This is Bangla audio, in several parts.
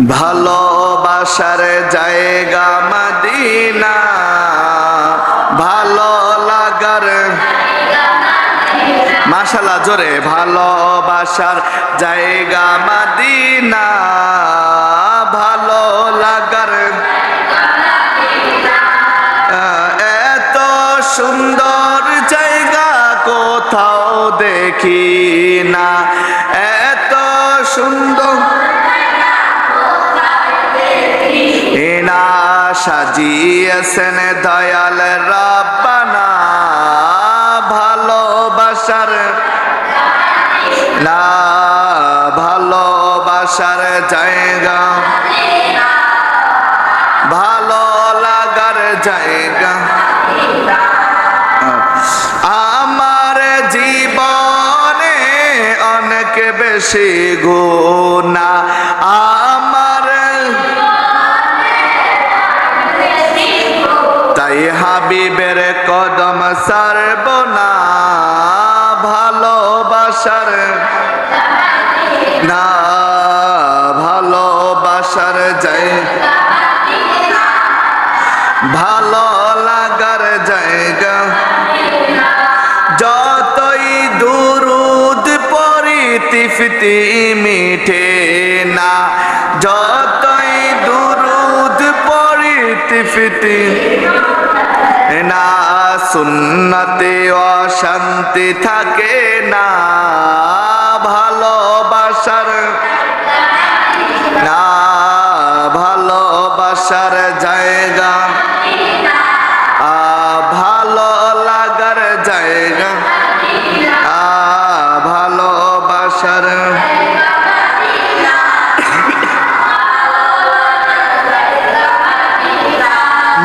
ভালোবাসার জায়গা মদিনা, ভালো লাগার মাশাআল্লাহ জোরে, ভালোবাসার জায়গা মদিনা, ভালো লাগার এত সুন্দর জায়গা কোথাও দেখি না, এত সুন্দর না সাজিয়েছেন দয়াল রব্বানা, ভালোবাসার না ভালোবাসার জায়গা, ভালো লাগার জায়গা। আমার জীবনে অনেক বেশি গুনাহ, আমার তাই হাবিবের কদম ছাড়ব না, ভালোবাসার না ভালোবাসার জায়গা, ভালো লাগার জায়গা। যতই দুরুদ পড়ি তৃপ্তি মিটে না, যতই দুরুদ পড়ি তৃপ্তি না, সুন্নতে অশান্তি থাকে না, ভালোবাসার না ভালোবাসার জায়গা, ভালো লাগার জায়গা, ভালোবাসার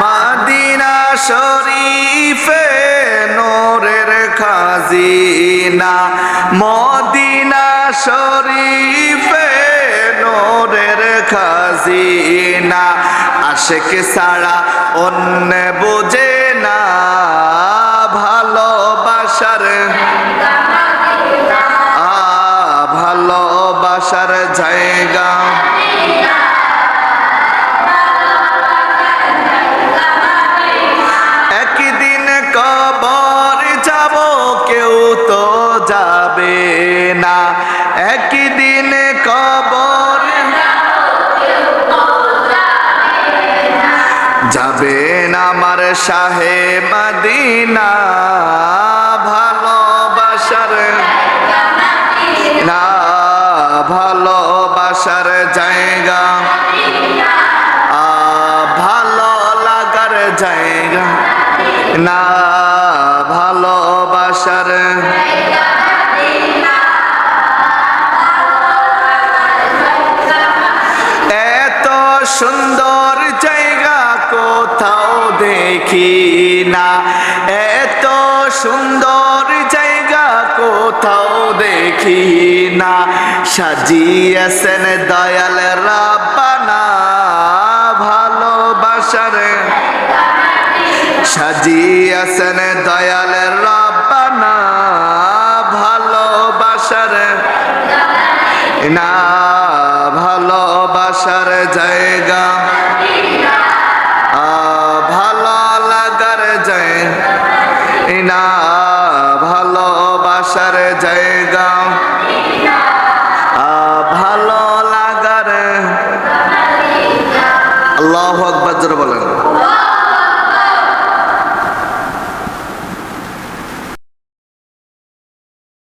মদিনা শরীফে নূরের খাজিনা, মদিনা শরীফে নূরের খাজিনা, আশিক ছাড়া অন্য বুঝে না, ভালোবাসার ভালোবাসার জায়গা, একদিন কবর যাব কেউ তো যাবে না, একদিন কবর যাবেন আমার শাহে মদিনা, ভালোবাসার না ভালোবাসার জায়গা, ভালো লাগার জায়গা, না ভালোবাসার এত সুন্দর জায়গা কোথাও দেখি না, এত সুন্দর জায়গা কোথাও দেখি না, সাজিয়েছেন দয়াল রব্বানা, ভালোবাসার সাজিয়েছেন দয়াল রব্বানা, ভালোবাসার না ভালোবাসার জায়গা, ভালো লাগার জায়গা, না ভালোবাসার জায়গা, ভালো লাগার। আল্লাহু আকবার জোরে বলেন।